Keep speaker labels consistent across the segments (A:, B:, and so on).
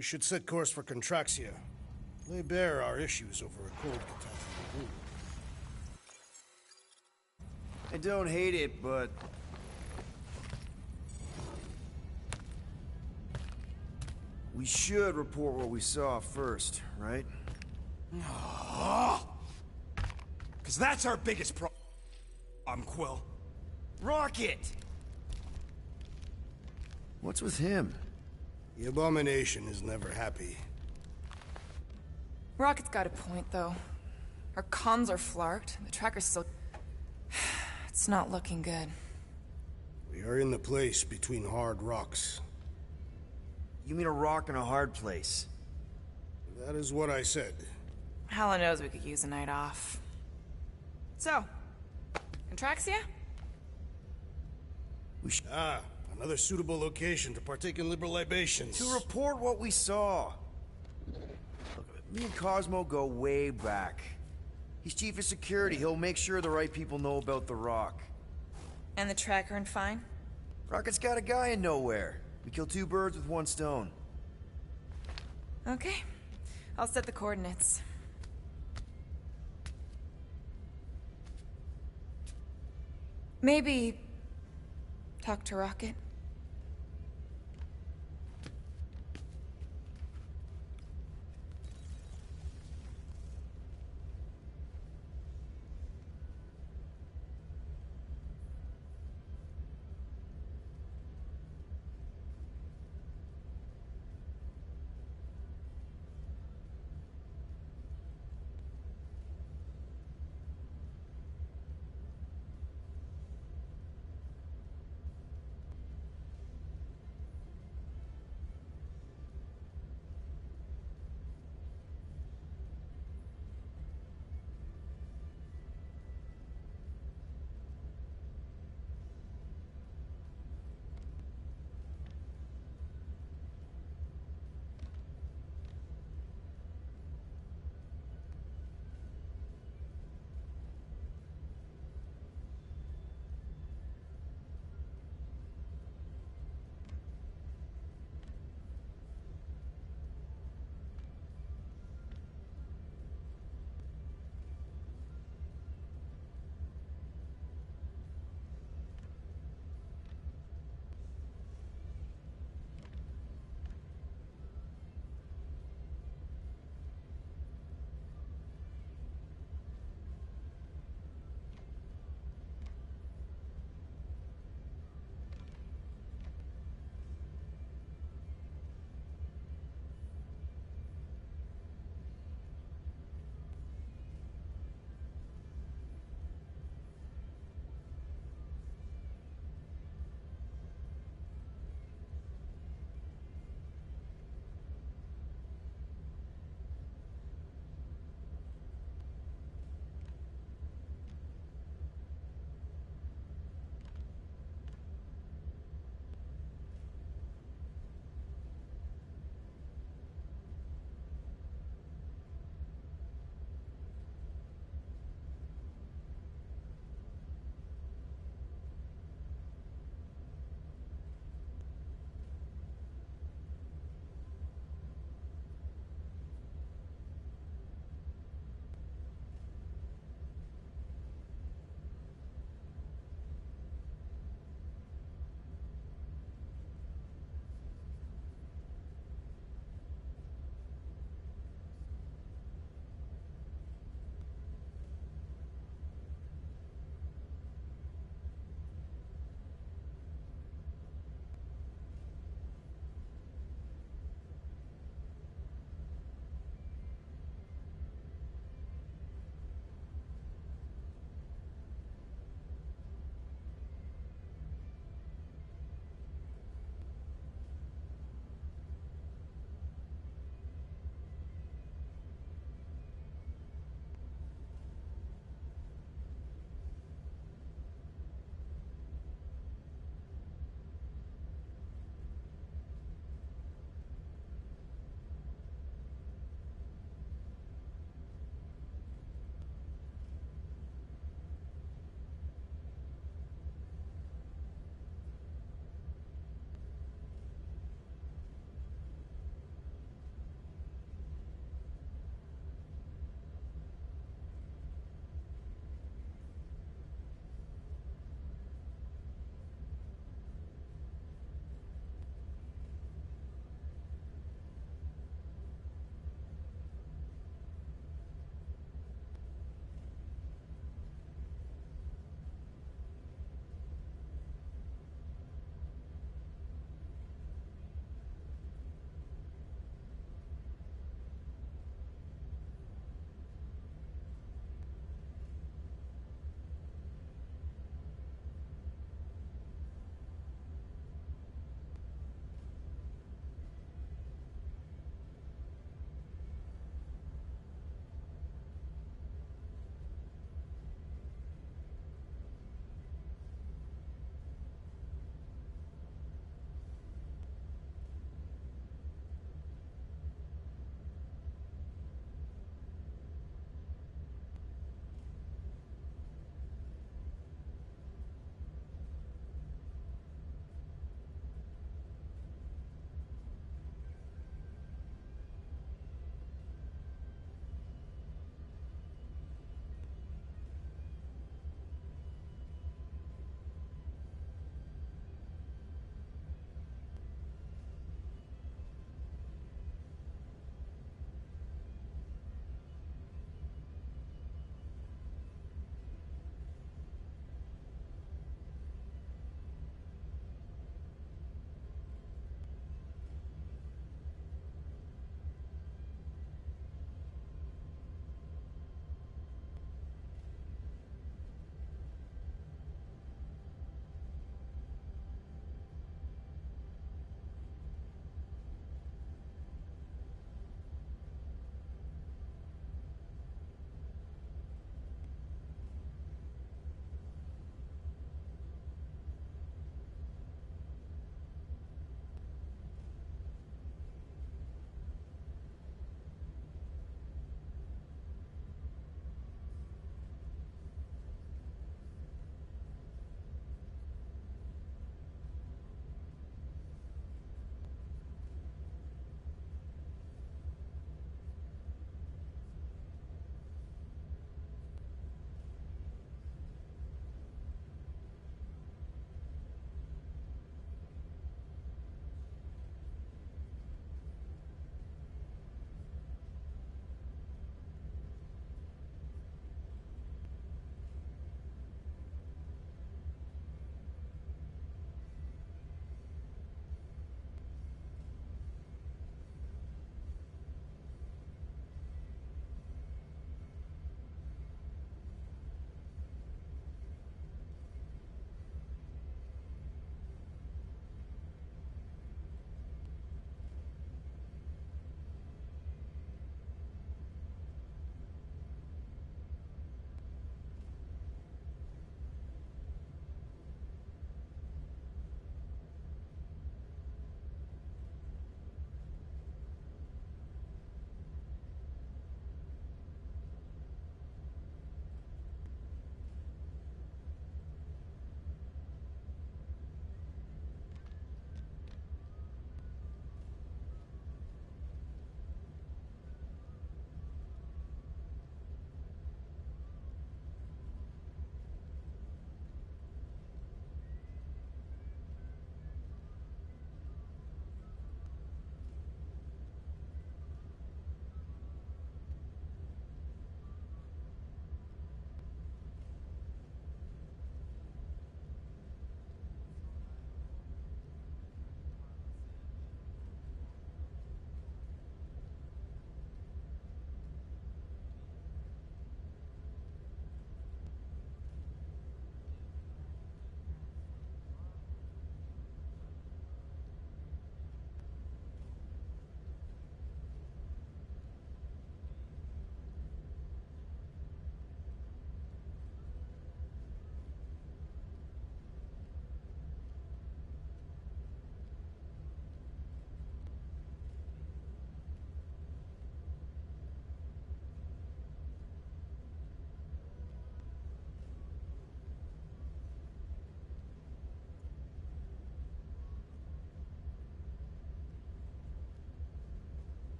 A: We should set course for Contraxia. Lay bare our issues over a cold catastrophe.
B: I don't hate it, but... we should report what we saw first, right?
C: Because that's our biggest problem, Quill.
B: Rocket! What's with him?
A: The Abomination is never happy.
D: Rocket's got a point, though. Our comms are flarked. The tracker's still... It's not looking good.
A: We are in the place between hard rocks.
B: You mean a rock in a hard place?
A: That is what I said.
D: Hala knows we could use a night off. So, Contraxia?
B: We should...
A: another suitable location to partake in liberal libations.
B: To report what we saw. Look, me and Cosmo go way back. He's chief of security. He'll make sure the right people know about the rock.
D: And the tracker and fine?
B: Rocket's got a guy in nowhere. We kill two birds with one stone.
D: Okay. I'll set the coordinates. Maybe... talk to Rocket?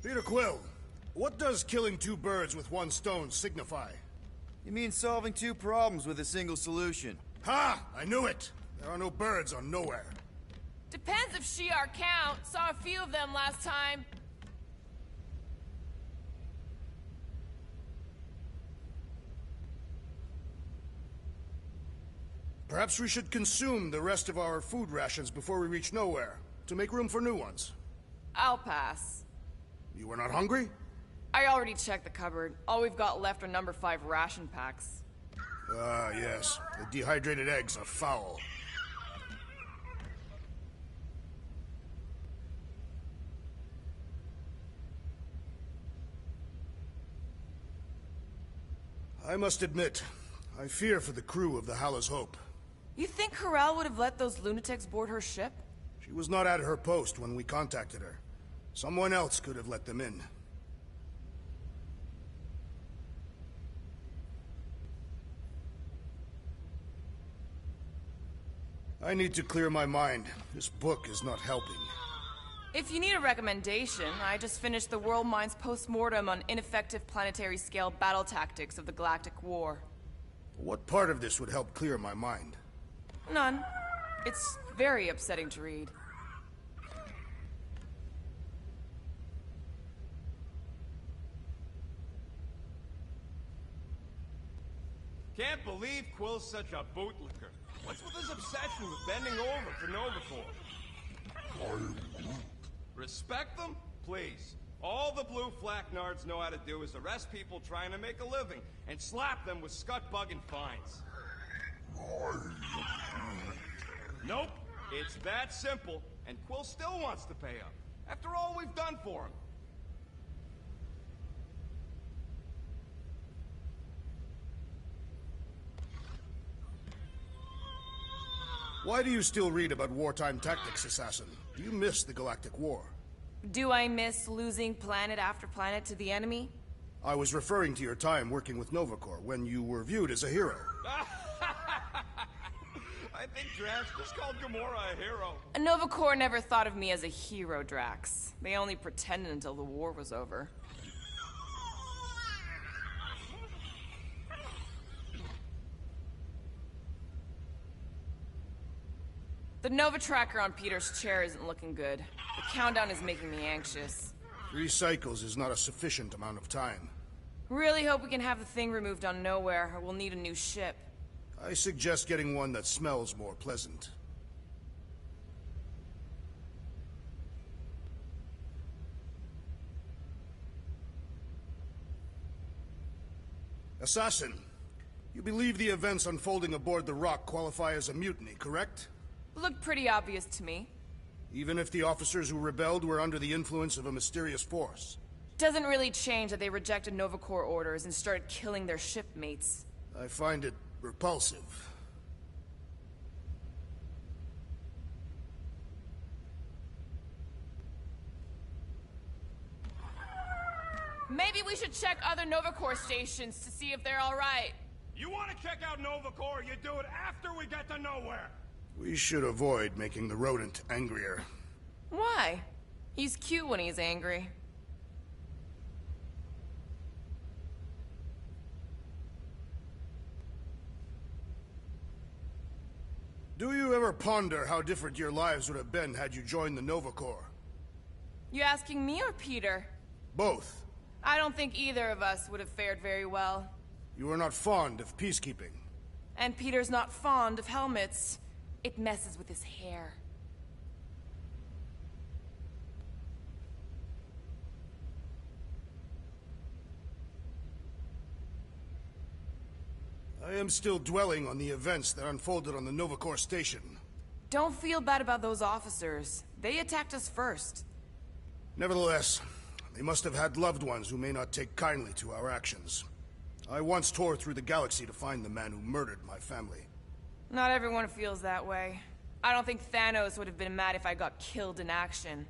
A: Peter Quill, what does killing two birds with one stone signify?
B: You mean solving two problems with a single solution?
A: Ha! I knew it! There are no birds on Nowhere.
D: Depends if Shi'ar count. Saw a few of them last time.
A: Perhaps we should consume the rest of our food rations before we reach Nowhere, to make room for new ones.
D: I'll pass.
A: You were not hungry?
D: I already checked the cupboard. All we've got left are number 5 ration packs.
A: Ah, yes. The dehydrated eggs are foul. I must admit, I fear for the crew of the Hala's Hope.
D: You think Corral would have let those lunatics board her ship?
A: She was not at her post when we contacted her. Someone else could have let them in. I need to clear my mind. This book is not helping.
D: If you need a recommendation, I just finished the World Mind's post-mortem on ineffective planetary-scale battle tactics of the Galactic War.
A: What part of this would help clear my mind?
D: None. It's very upsetting to read.
C: Can't believe Quill's such a bootlicker. What's with his obsession with bending over for Novacore? Respect them? Please. All the blue flak nards know how to do is arrest people trying to make a living and slap them with scuttbug and fines. Nope. It's that simple, and Quill still wants to pay up. After all we've done for him.
A: Why do you still read about wartime tactics, Assassin? Do you miss the Galactic War?
D: Do I miss losing planet after planet to the enemy?
A: I was referring to your time working with Novacore, when you were viewed as a hero.
C: I think Drax just called Gamora a hero.
D: Novacore never thought of me as a hero, Drax. They only pretended until the war was over. The Nova tracker on Peter's chair isn't looking good. The countdown is making me anxious.
A: 3 cycles is not a sufficient amount of time.
D: Really hope we can have the thing removed on Nowhere, or we'll need a new ship.
A: I suggest getting one that smells more pleasant. Assassin, you believe the events unfolding aboard the Rock qualify as a mutiny, correct?
D: Looked pretty obvious to me.
A: Even if the officers who rebelled were under the influence of a mysterious force?
D: Doesn't really change that they rejected Novacore orders and started killing their shipmates.
A: I find it repulsive.
D: Maybe we should check other Novacore stations to see if they're all right.
C: You want to check out Novacore, you do it after we get to Nowhere.
A: We should avoid making the rodent angrier.
D: Why? He's cute when he's angry.
A: Do you ever ponder how different your lives would have been had you joined the Novacore?
D: You asking me or Peter?
A: Both.
D: I don't think either of us would have fared very well.
A: You are not fond of peacekeeping.
D: And Peter's not fond of helmets. It messes with his hair.
A: I am still dwelling on the events that unfolded on the Novacore station.
D: Don't feel bad about those officers. They attacked us first.
A: Nevertheless, they must have had loved ones who may not take kindly to our actions. I once tore through the galaxy to find the man who murdered my family.
D: Not everyone feels that way. I don't think Thanos would have been mad if I got killed in action.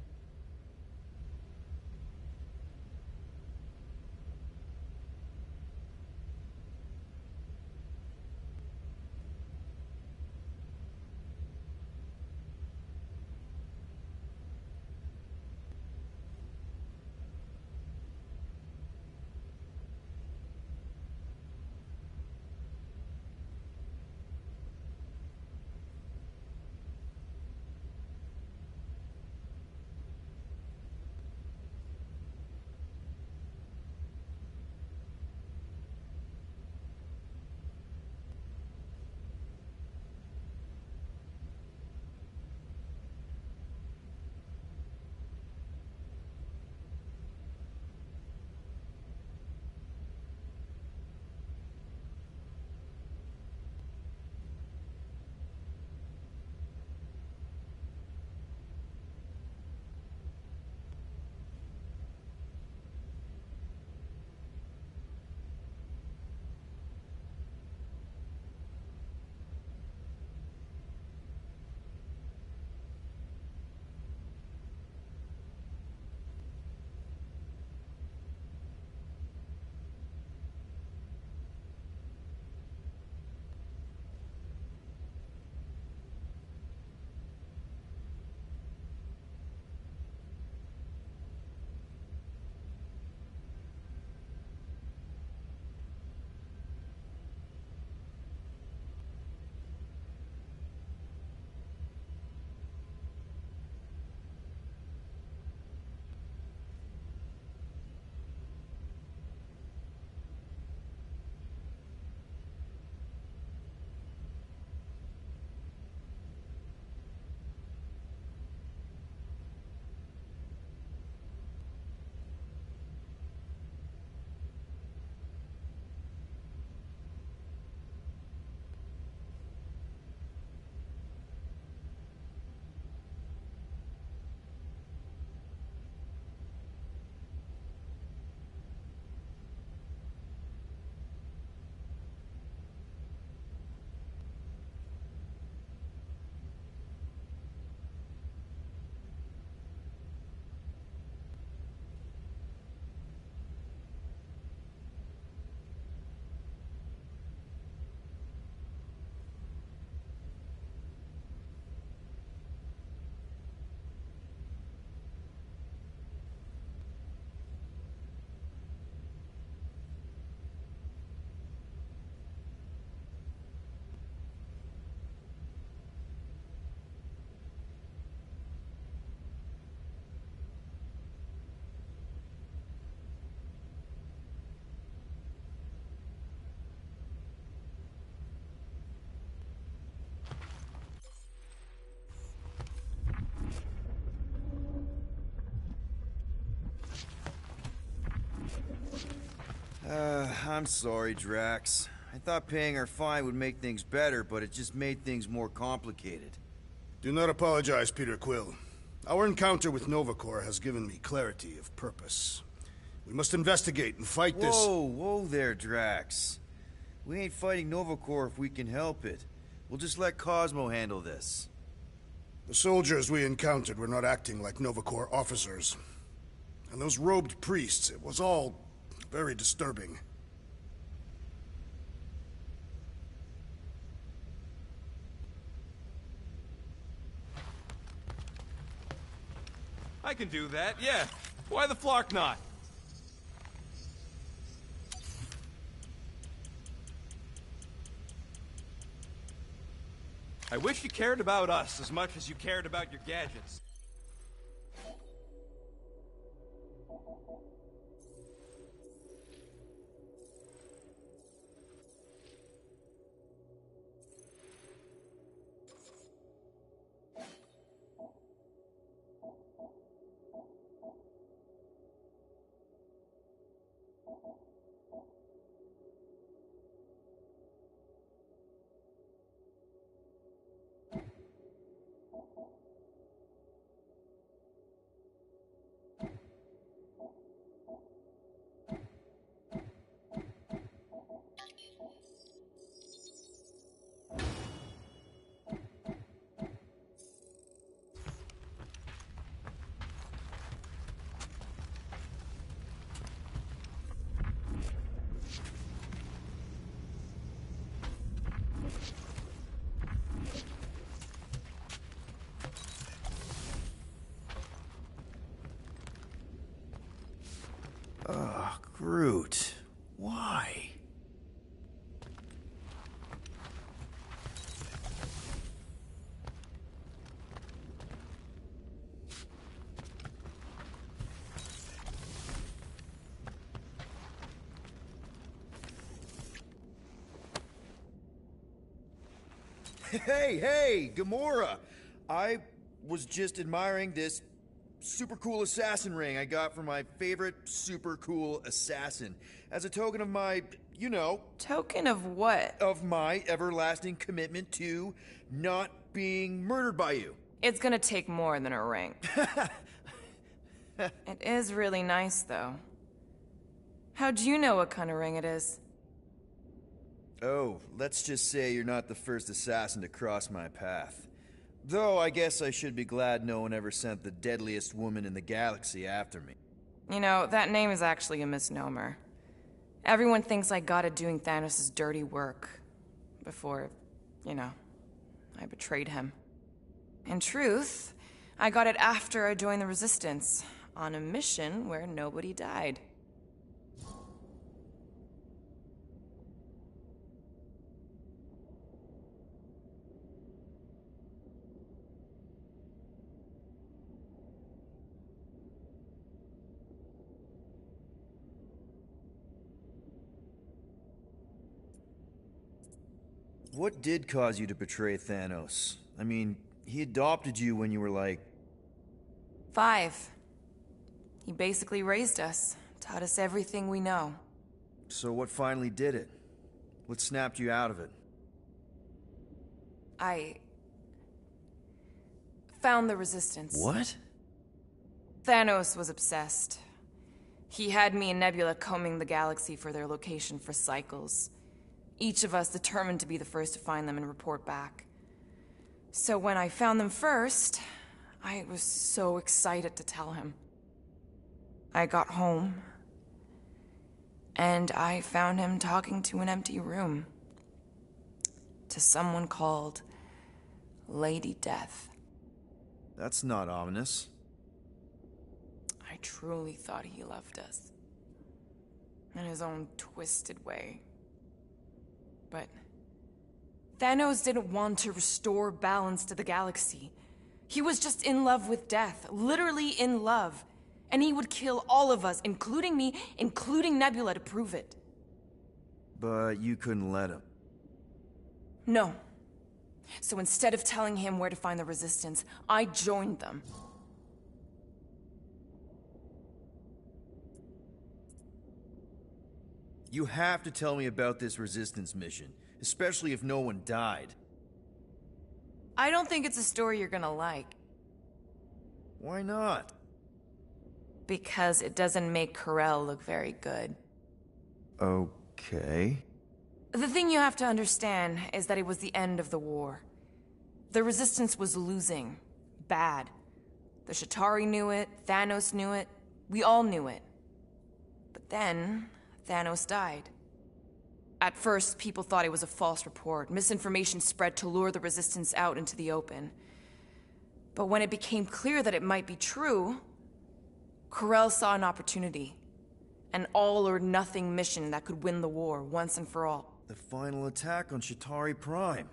B: I'm sorry, Drax. I thought paying our fine would make things better, but it just made things more complicated.
A: Do not apologize, Peter Quill. Our encounter with Nova Corps has given me clarity of purpose. We must investigate and fight this...
B: Whoa there, Drax. We ain't fighting Nova Corps if we can help it. We'll just let Cosmo handle this.
A: The soldiers we encountered were not acting like Nova Corps officers. And those robed priests, it was all very disturbing.
C: I can do that, yeah. Why the flark not? I wish you cared about us as much as you cared about your gadgets.
B: Ugh, Groot. Why? Hey, Gamora! I was just admiring this super cool assassin ring I got from my favorite super cool assassin. As a token of my, you know...
D: Token of what?
B: Of my everlasting commitment to not being murdered by you.
D: It's gonna take more than a ring. It is really nice, though. How'd you know what kind of ring it is?
B: Oh, let's just say you're not the first assassin to cross my path. Though I guess I should be glad no one ever sent the deadliest woman in the galaxy after me.
D: You know, that name is actually a misnomer. Everyone thinks I got it doing Thanos' dirty work. Before, you know, I betrayed him. In truth, I got it after I joined the Resistance, on a mission where nobody died.
B: What did cause you to betray Thanos? I mean, he adopted you when you were like...
D: 5. He basically raised us, taught us everything we know.
B: So what finally did it? What snapped you out of it?
D: I found the Resistance.
B: What?
D: Thanos was obsessed. He had me and Nebula combing the galaxy for their location for cycles. Each of us determined to be the first to find them and report back. So when I found them first, I was so excited to tell him. I got home, and I found him talking to an empty room. To someone called Lady Death.
B: That's not ominous.
D: I truly thought he loved us. In his own twisted way. But Thanos didn't want to restore balance to the galaxy. He was just in love with death, literally in love. And he would kill all of us, including me, including Nebula, to prove it.
B: But you couldn't let him.
D: No. So instead of telling him where to find the Resistance, I joined them.
B: You have to tell me about this resistance mission, especially if no one died.
D: I don't think it's a story you're gonna like.
B: Why not?
D: Because it doesn't make Corell look very good.
B: Okay.
D: The thing you have to understand is that it was the end of the war. The Resistance was losing. Bad. The Chitauri knew it, Thanos knew it, we all knew it. But then, Thanos died. At first, people thought it was a false report. Misinformation spread to lure the Resistance out into the open. But when it became clear that it might be true, Corell saw an opportunity. An all-or-nothing mission that could win the war once and for all.
B: The final attack on Chitauri Prime.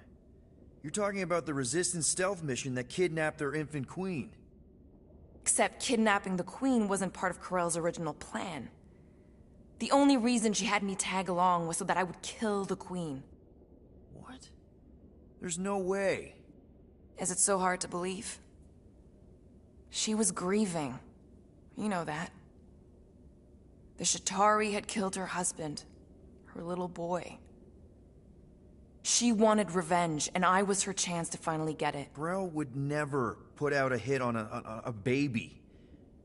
B: You're talking about the Resistance stealth mission that kidnapped their infant queen.
D: Except kidnapping the Queen wasn't part of Corell's original plan. The only reason she had me tag along was so that I would kill the Queen.
B: What? There's no way.
D: Is it so hard to believe? She was grieving. You know that. The Chitauri had killed her husband, her little boy. She wanted revenge, and I was her chance to finally get it.
B: Corell would never put out a hit on a baby.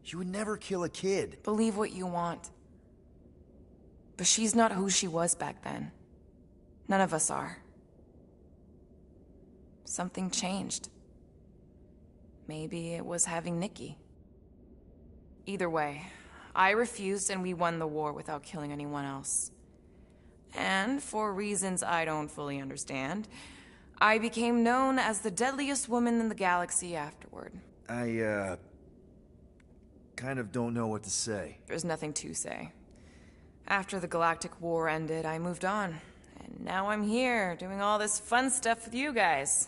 B: She would never kill a kid.
D: Believe what you want. But she's not who she was back then. None of us are. Something changed. Maybe it was having Nikki. Either way, I refused and we won the war without killing anyone else. And for reasons I don't fully understand, I became known as the deadliest woman in the galaxy afterward.
B: I, kind of don't know what to say.
D: There's nothing to say. After the Galactic War ended, I moved on. And now I'm here, doing all this fun stuff with you guys.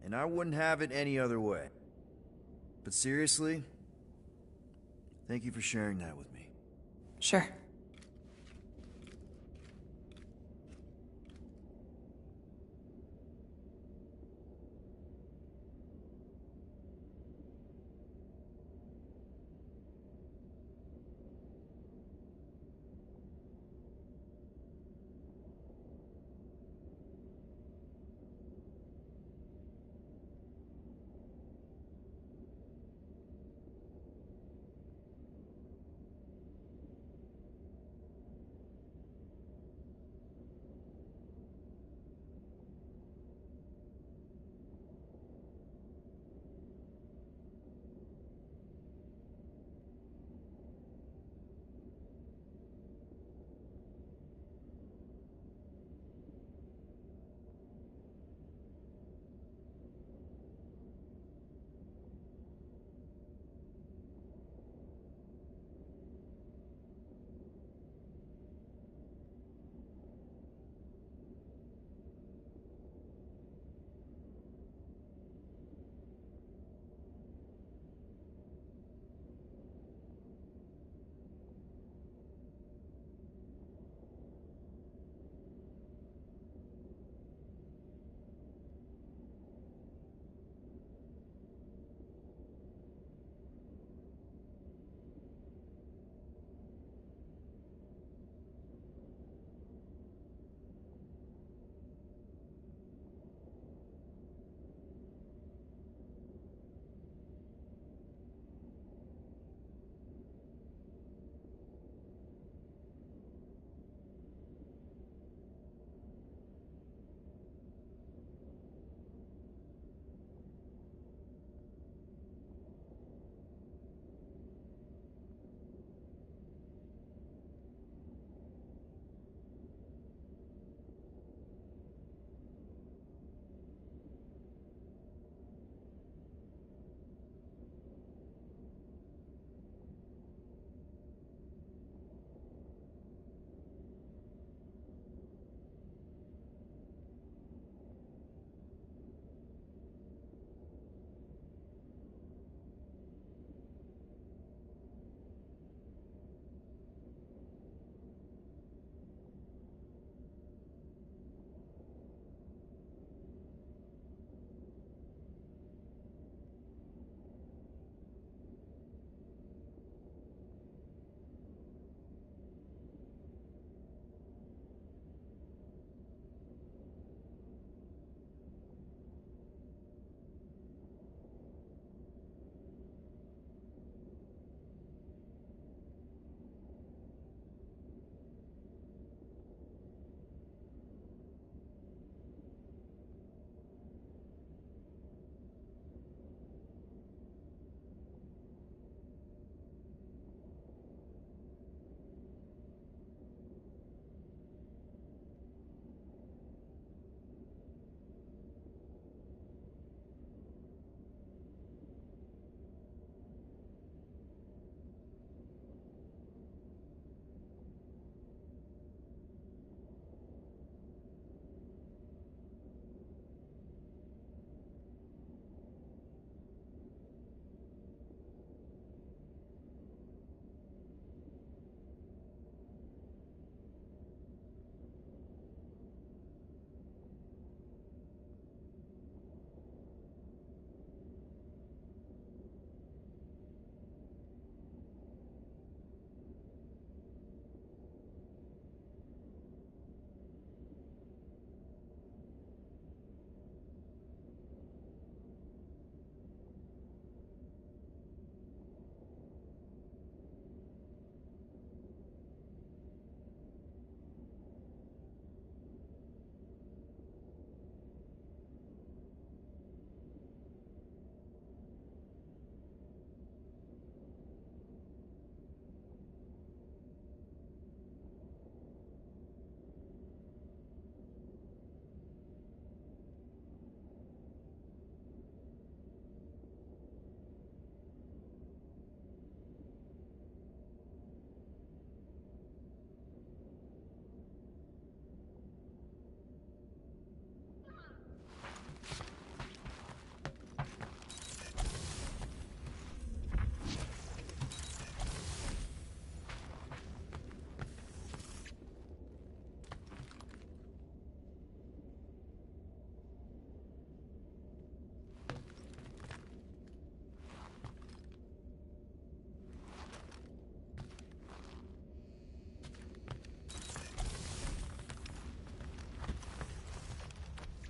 B: And I wouldn't have it any other way. But seriously, thank you for sharing that with me.
D: Sure.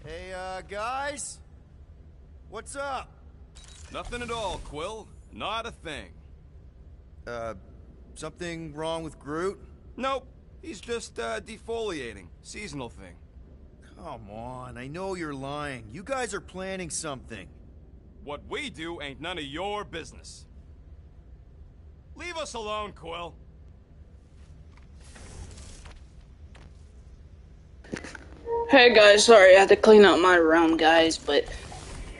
B: Hey, guys? What's up?
C: Nothing at all, Quill. Not a thing.
B: Something wrong with Groot?
C: Nope. He's just, defoliating. Seasonal thing.
B: Come on, I know you're lying. You guys are planning something.
C: What we do ain't none of your business. Leave us alone, Quill.
E: Hey guys, sorry I had to clean up my room, guys, but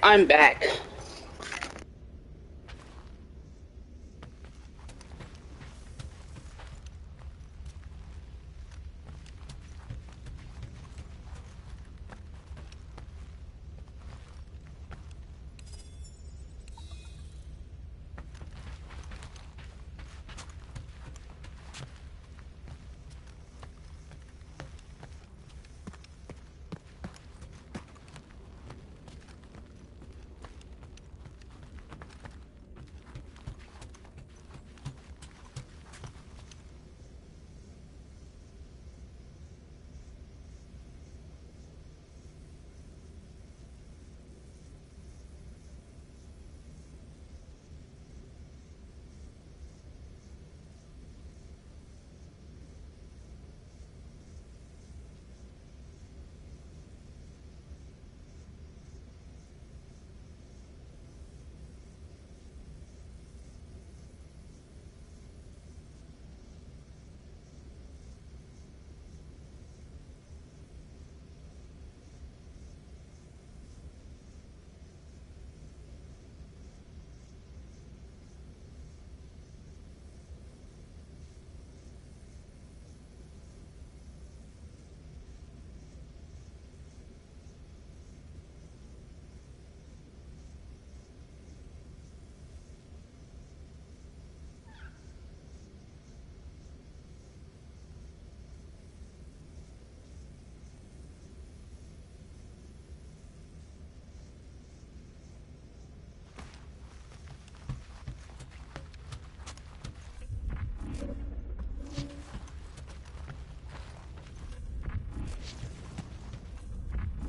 E: I'm back.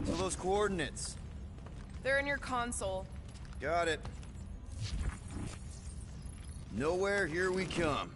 B: What are those coordinates?
D: They're in your console.
B: Got it. Nowhere, here we come.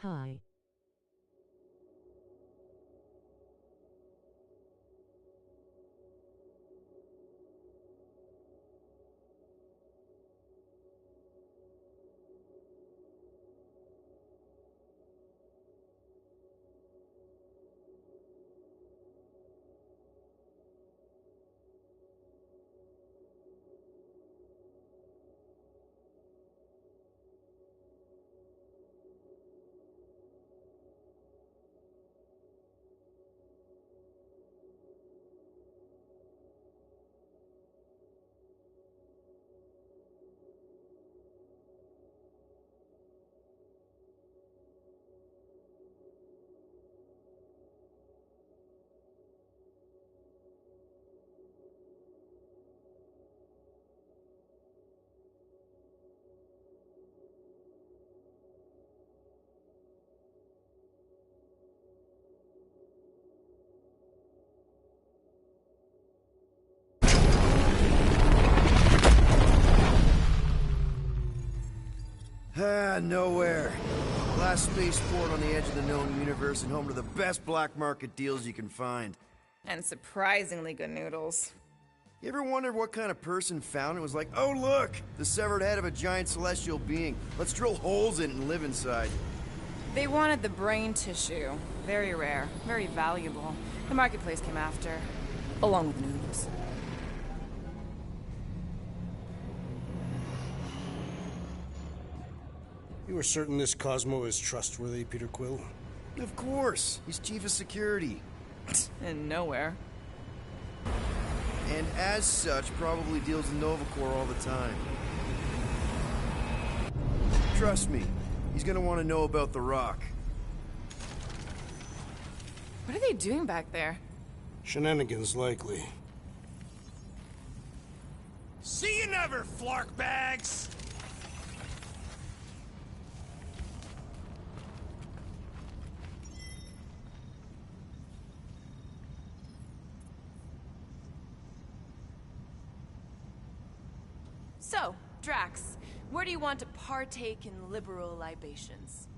F: Hi.
B: Nowhere. Last spaceport on the edge of the known universe and home to the best black market deals you can find.
D: And surprisingly good noodles.
B: You ever wondered what kind of person found it was like, oh look, the severed head of a giant celestial being. Let's drill holes in it and live inside.
D: They wanted the brain tissue. Very rare, very valuable. The marketplace came after, along with the noodles.
A: You are certain this Cosmo is trustworthy, Peter Quill?
B: Of course, he's chief of security.
D: And nowhere.
B: And as such, probably deals in Nova Corps all the time. Trust me, he's gonna want to know about the Rock.
D: What are they doing back there?
A: Shenanigans, likely.
C: See you never, flark bags!
D: So, Drax, where do you want to partake in liberal libations?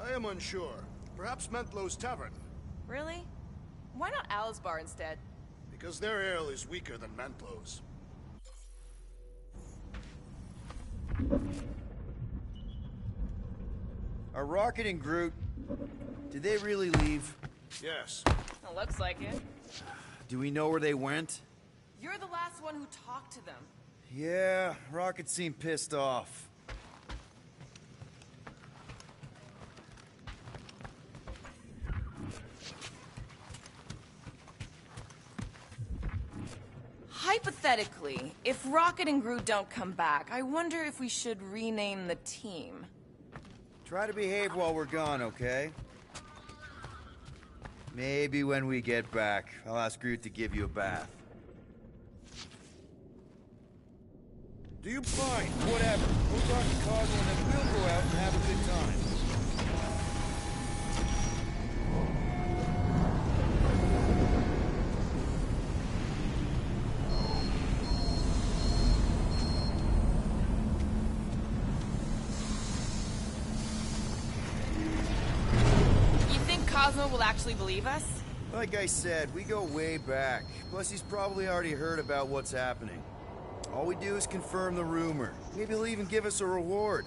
A: I am unsure. Perhaps Mentlow's Tavern,
D: Really? Why not Al's bar instead?
A: because their ale is weaker than Mentlow's.
B: Are Rocket and Groot... did they really leave?
A: Yes.
D: It looks like it.
B: Do we know where they went?
D: You're the last one who talked to them.
B: Yeah, Rocket seemed pissed off.
D: Hypothetically, if Rocket and Groot don't come back, I wonder if we should rename the team.
B: Try to behave while we're gone, okay? Maybe when we get back, I'll ask Groot to give you a bath. Do you mind? Whatever. We'll talk to Cosmo and then we'll go out and have a good time.
D: You think Cosmo will actually believe us?
B: Like I said, we go way back. Plus, he's probably already heard about what's happening. All we do is confirm the rumor. Maybe he'll even give us a reward.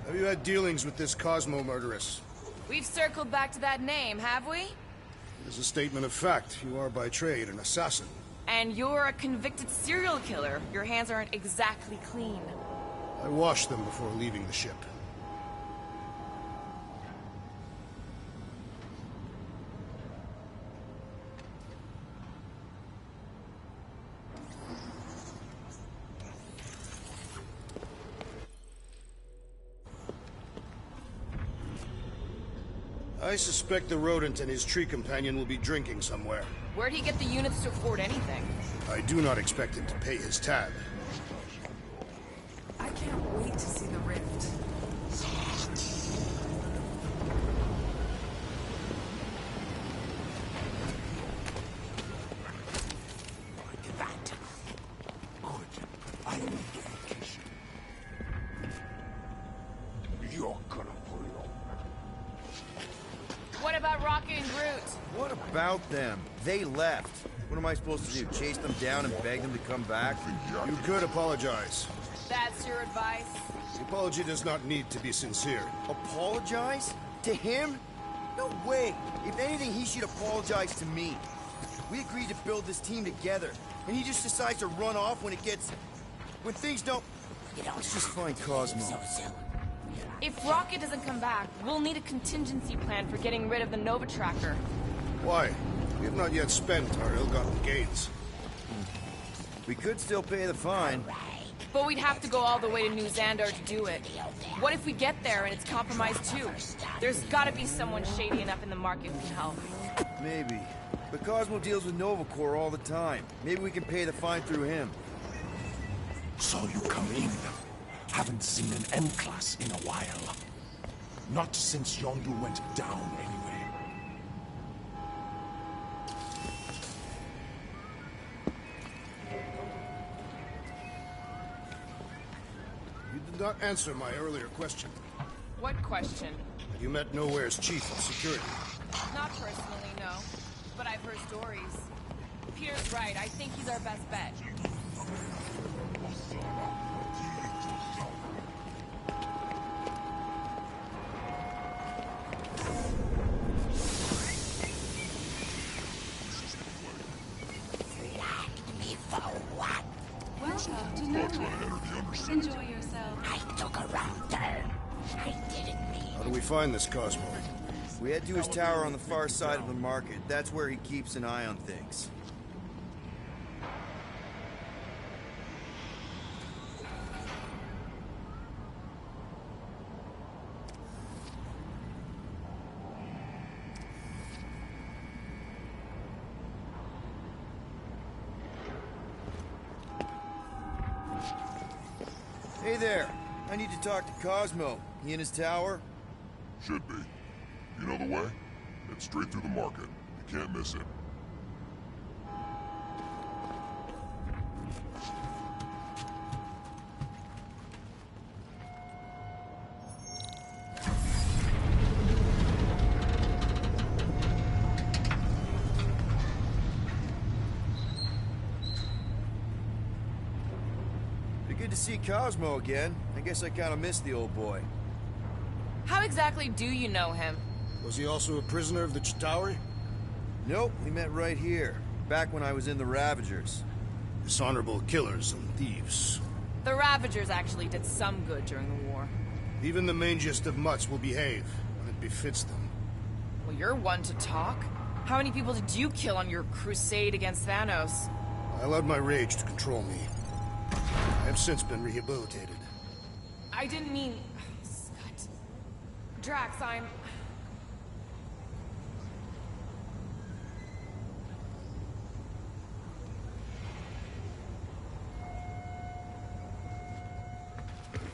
A: Have you had dealings with this Cosmo murderess?
D: We've circled back to that name, have we?
A: As a statement of fact, you are by trade an assassin.
D: And you're a convicted serial killer. Your hands aren't exactly clean.
A: I washed them before leaving the ship. I suspect the rodent and his tree companion will be drinking somewhere.
D: Where'd he get the units to afford anything?
A: I do not expect him to pay his tab.
G: I can't wait to see the rift.
C: Look at that.
D: about Rocket and Groot?
B: What about them? They left. What am I supposed to do? Chase them down and beg them to come back?
A: You could apologize.
D: That's your advice?
A: The apology does not need to be sincere.
B: Apologize? To him? No way. If anything, he should apologize to me. We agreed to build this team together, and he just decides to run off when things don't... Let's just find Cosmo.
D: If Rocket doesn't come back, we'll need a contingency plan for getting rid of the Nova Tracker.
A: Why? We have not yet spent our ill-gotten gains.
B: We could still pay the fine.
D: But we'd have to go all the way to New Xandar to do it. What if we get there and it's compromised too? There's gotta be someone shady enough in the market who can help.
B: Maybe. But Cosmo deals with Nova Corps all the time. Maybe we can pay the fine through him.
F: Saw you come in. Haven't seen an M-Class in a while. Not since Yondu went down, anyway.
A: You did not answer my earlier question.
D: What question?
A: You met Nowhere's chief of security.
D: Not personally, no. But I've heard stories. Peter's right. I think he's our best bet.
H: Welcome to Nowhere. Enjoy yourself. I took a wrong turn. I didn't mean.
A: How do we find this Cosmo?
B: We head to his tower on the far side of the market. That's where he keeps an eye on things. Hey there. I need to talk to Cosmo. He in his tower?
I: Should be. You know the way? It's straight through the market. You can't miss it.
B: Be good to see Cosmo again. I guess I kind of missed the old boy.
D: How exactly do you know him?
A: Was he also a prisoner of the Chitauri?
B: Nope, we met right here. Back when I was in the Ravagers.
A: Dishonorable killers and thieves.
D: The Ravagers actually did some good during the war.
A: Even the mangiest of mutts will behave when it befits them.
D: Well, you're one to talk. How many people did you kill on your crusade against Thanos?
A: I allowed my rage to control me. I have since been rehabilitated.
D: I didn't mean... Scott. Drax, I'm...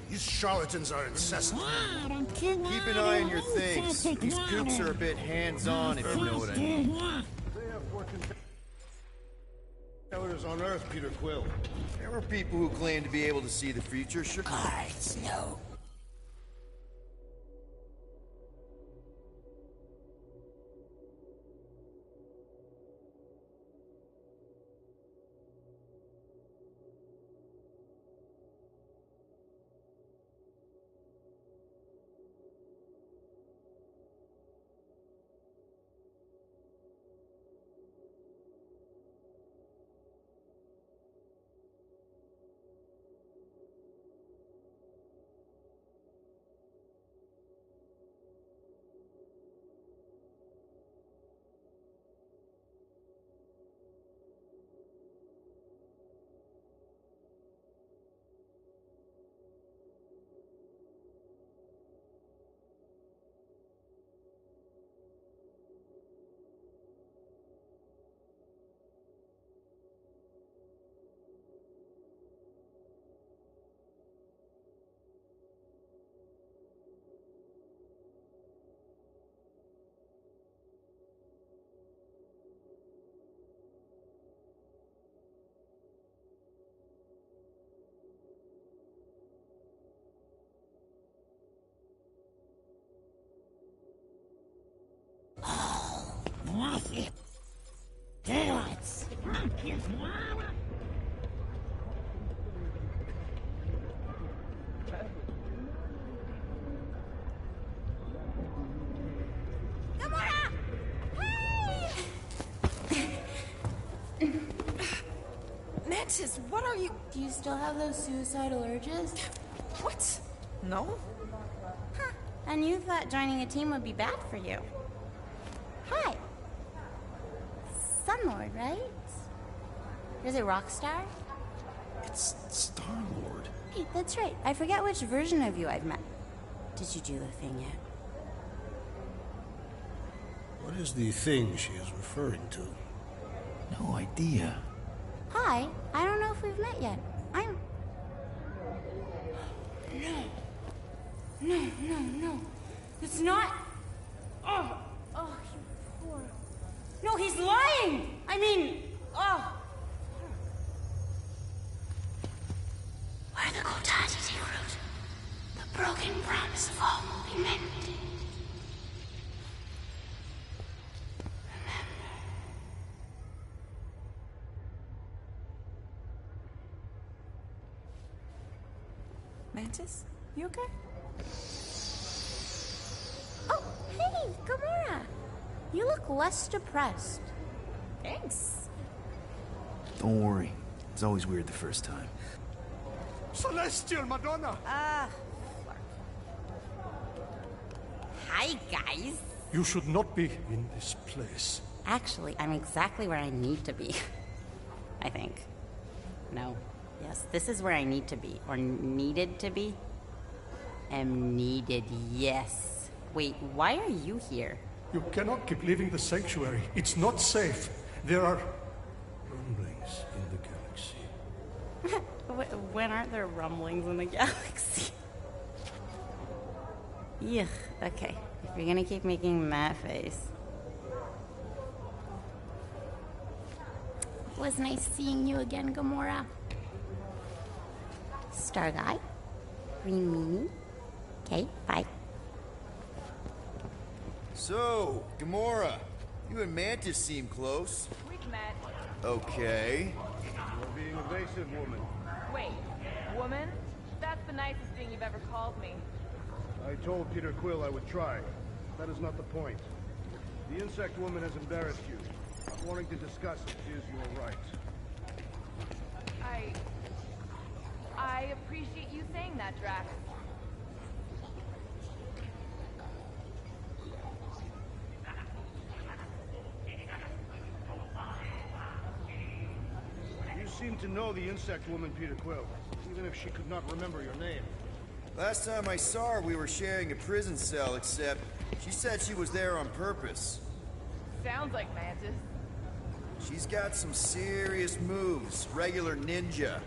A: These charlatans are incessant.
B: Keep an eye on your things. These kooks are a bit hands-on, if you know what I mean.
A: They have working tellers on Earth, Peter Quill.
B: There were people who claimed to be able to see the future, sure.
H: Cards, no.
D: Mantis, what are you...
J: Do you still have those suicidal urges?
D: What? No?
J: Huh. And you thought joining a team would be bad for you. Hi. Sunlord, right? Is it Rockstar?
F: It's Star-Lord.
J: Hey, that's right. I forget which version of you I've met. Did you do the thing yet?
A: What is the thing she is referring to?
F: No idea.
J: Hi. I don't know if we've met yet. I'm... No. It's not... Oh, you poor... No, he's lying! I mean... Oh... Where the Kotati take root, the broken promise of all will be mended.
D: Mantis, you okay?
J: Oh, hey, Gamora! You look less depressed.
D: Thanks.
K: Don't worry. It's always weird the first time.
A: Celestial Madonna!
J: Hi, guys.
L: You should not be in this place.
J: Actually, I'm exactly where I need to be. I think. No. Yes, this is where I need to be. Or needed to be. Am needed, yes. Wait, why are you here?
L: You cannot keep leaving the sanctuary. It's not safe. There are rumblings in the galaxy.
J: When aren't there rumblings in the galaxy? Yuck, okay. If you're gonna keep making that face. It was nice seeing you again, Gamora. Star Guy. Green Meanie. Okay, bye.
B: So, Gamora, you and Mantis seem close.
M: We've met.
B: Okay.
A: You're being evasive, woman.
M: Wait, woman? That's the nicest thing you've ever called me.
A: I told Peter Quill I would try. That is not the point. The insect woman has embarrassed you. Not wanting to discuss it is your right.
M: I appreciate you saying that, Drax.
A: You seem to know the insect woman, Peter Quill, even if she could not remember your name.
B: Last time I saw her, we were sharing a prison cell, except she said she was there on purpose.
M: Sounds like Mantis.
B: She's got some serious moves, regular ninja.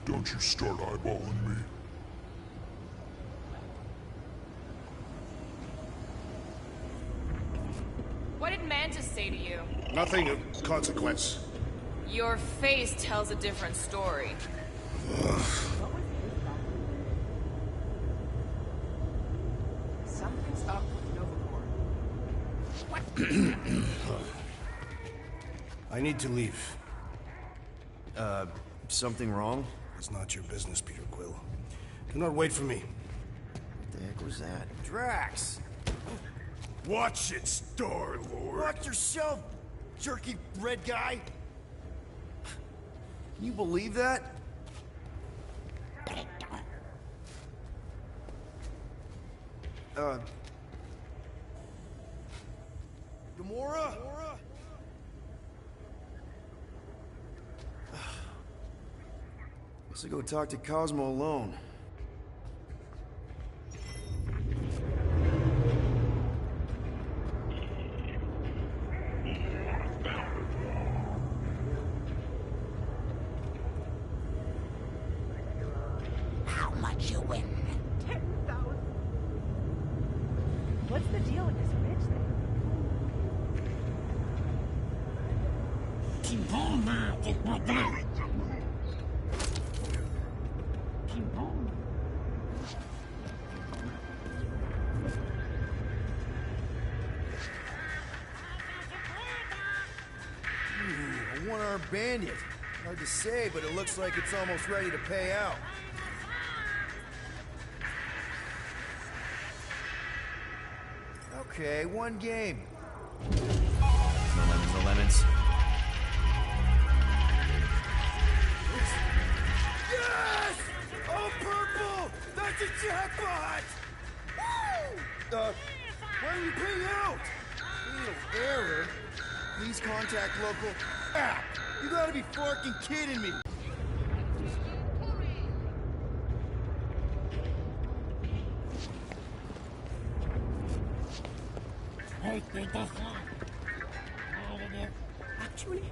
I: Don't you start eyeballing me.
D: What did Mantis say to you?
A: Nothing of consequence.
D: Your face tells a different story.
M: Something's up with Nova Corps.
A: I need to leave.
B: Something wrong?
A: It's not your business, Peter Quill. Do not wait for me.
B: What the heck was that? Drax!
A: Watch it, Star-Lord!
B: Watch yourself, jerky red guy! Can you believe that? Gamora? Let's go talk to Cosmo alone.
J: How much you win?
M: 10,000.
G: What's the deal with this ridge thing?
B: A one-armed bandit. Hard to say, but it looks like it's almost ready to pay out. Okay, one game.
K: No lemons, no lemons.
B: Yes! Oh, purple! That's a jackpot! Woo! Why are you paying out? Fatal error. Please contact local. Ah! You gotta be fucking kidding me!
F: Actually,